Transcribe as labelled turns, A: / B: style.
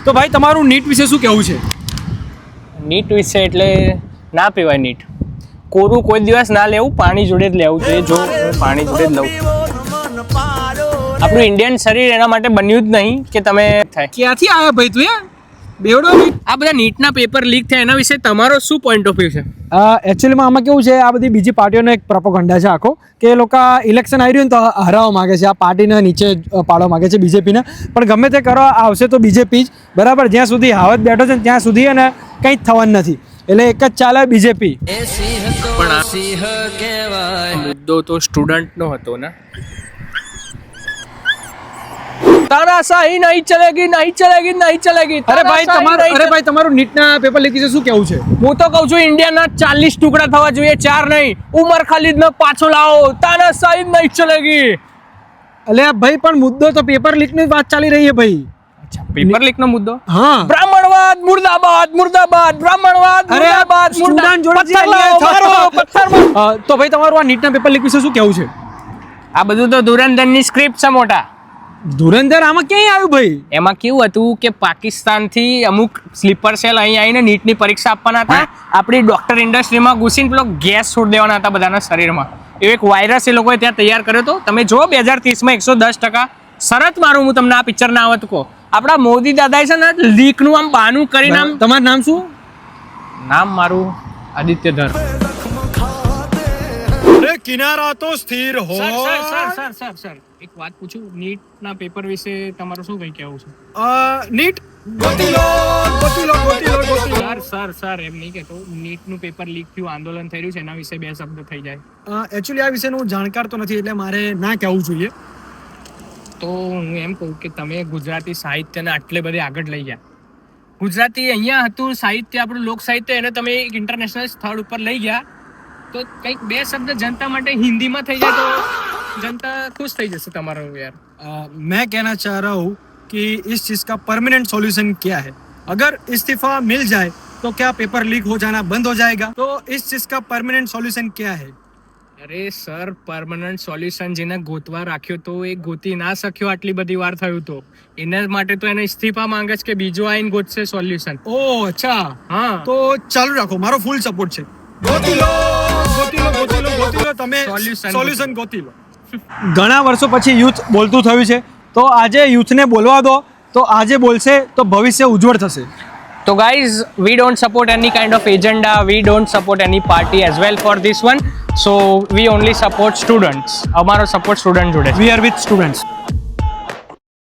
A: તો ભાઈ તમારું નીટ વિશે શું કહેવું છે?
B: નીટ વિશે એટલે ના પીવાય નીટ. કોરું કોઈ દિવસ ના લેવું, પાણી જોડે જ લેવું જોઈએ. જો હું પાણી જોડે જ લઉં. આપણું ઇન્ડિયન શરીર એના માટે બન્યું જ નહીં કે તમે થાય.
A: ક્યાંથી આવ્યા ભાઈ તું? બેવડો
B: આ બધા નીટના પેપર લીક થયા એના વિશે તમારો શું પોઈન્ટ ઓફ વ્યૂ છે?
A: એકચ્યુઅલીમાં આમાં કેવું છે, આ બધી બીજી પાર્ટીઓનો એક પ્રોપોગન્ડા છે આખો, કે એ લોકો ઇલેક્શન આવી રહ્યું ને તો હરાવવા માગે છે, આ પાર્ટીને નીચે પાડવા માગે છે બીજેપીને. પણ ગમે તે કરવા આવશે તો બીજેપી જ બરાબર. જ્યાં સુધી હાવત બેઠો છે ત્યાં સુધી અને કંઈ જ થવાનું નથી. એટલે એક જ ચાલે બીજેપી.
B: મુદ્દો તો સ્ટુડન્ટનો હતો ને. તાનાશાહી નહીં ચલેગી, નહીં ચલેગી, નહીં ચલેગી.
A: અરે ભાઈ તમારું નીટના પેપર લીક વિશે શું કહેવું છે?
B: હું તો કહું છું ઇન્ડિયાના 40 ટુકડા થવા જોઈએ, 4 નહીં. ઉમર ખાલિદને પાછો લાવો. તાનાશાહી નહીં ચલેગી.
A: અલે ભાઈ પણ મુદ્દો તો પેપર લીકની વાત ચાલી રહી છે ભાઈ.
B: પેપર લીકનો મુદ્દો?
A: હા.
B: બ્રાહ્મણવાદ મુર્દાબાદ, મુર્દાબાદ, બ્રાહ્મણવાદ મુર્દાબાદ,
A: સ્ટુડન્ટ જોડે તો ભાઈ તમારું આ નીટના પેપર લીક વિશે શું કહેવું છે?
B: આ બધું તો ધુરંધરની સ્ક્રિપ્ટ છે મોટા.
A: ધુરંધર આમાં ક્યાંય આવ્યું ભાઈ?
B: એમાં કેવું હતું કે પાકિસ્તાનથી અમુક સ્લીપર સેલ અહીં આવીને નીટની પરીક્ષા આપવાના હતા. આપણી ડોક્ટર ઇન્ડસ્ટ્રીમાં ઘૂસીને પેલો ગેસ છોડી દેવાના હતા બધાના શરીરમાં. એવો એક વાયરસ એ લોકોએ ત્યાં તૈયાર કર્યો હતો. તમે જો 2030માં 110%. શરત મારું હું તમને આ પિક્ચર ના આવત કહો. આપણા મોદી દાદાએ છે ને લીકનું આમ બહાનું કરીને આમ.
A: તમારું નામ શું?
B: નામ મારું આદિત્યધર.
A: કિનારા તો સ્થિર હો.
B: સર એક વાત પૂછું, નીટના પેપર વિશે તમારું શું કઈ કહેવું છે?
A: નીટ
B: સર એમ નહીં કહેતો. નીટનું પેપર લીક થયું, આંદોલન થઈ રહ્યું છે, એના વિશે 2 શબ્દ થઈ જાય.
A: એકચ્યુઅલી આ વિશેનું હું જાણકાર તો નથી, એટલે મારે ના કહેવું જોઈએ.
B: તો હું એમ કહું કે તમે ગુજરાતી સાહિત્યને આટલે બધે આગળ લઈ ગયા. ગુજરાતી અહીંયા હતું સાહિત્ય, આપણું લોક સાહિત્ય, એને તમે એક ઇન્ટરનેશનલ સ્થળ ઉપર લઈ ગયા. તો કંઈક 2 શબ્દ જનતા માટે હિન્દીમાં થઈ જાય તો जनता खुश થઈ જશે તમારો यार.
A: मैं कहना चाह रहा हूँ कि इस चीज का परमानेंट सॉल्यूशन क्या है? अगर इस्तीफा मिल जाए तो क्या पेपर लीक हो जाना बंद हो जाएगा? तो इस चीज का परमानेंट सॉल्यूशन क्या है?
B: અરે સર, પરમનન્ટ સોલ્યુશન જેને ગોતવા રાખ્યો તો એ ગોતી ના શક્યો. આટલી બધી વાર થયું તો એના માટે તો એને ઇસ્તીફા માંગે છે કે બીજો આઈને ગોતશે સોલ્યુશન.
A: ઓહ અચ્છા.
B: હા,
A: તો ચાલુ રાખો, મારો ફૂલ સપોર્ટ છે. ગોતી લો તમે સોલ્યુશન ગોતી લો. ઘણા વર્ષો પછી યુથ બોલતું થયું છે, તો આજે યુથને બોલવા દો. તો આજે બોલશે તો ભવિષ્ય ઉજ્જવળ થશે.
B: તો guys, we don't support any kind of agenda, we don't support any party as well for this one. So we only support students. અમારો સપોર્ટ સ્ટુડન્ટ જોડે.
A: We are with students.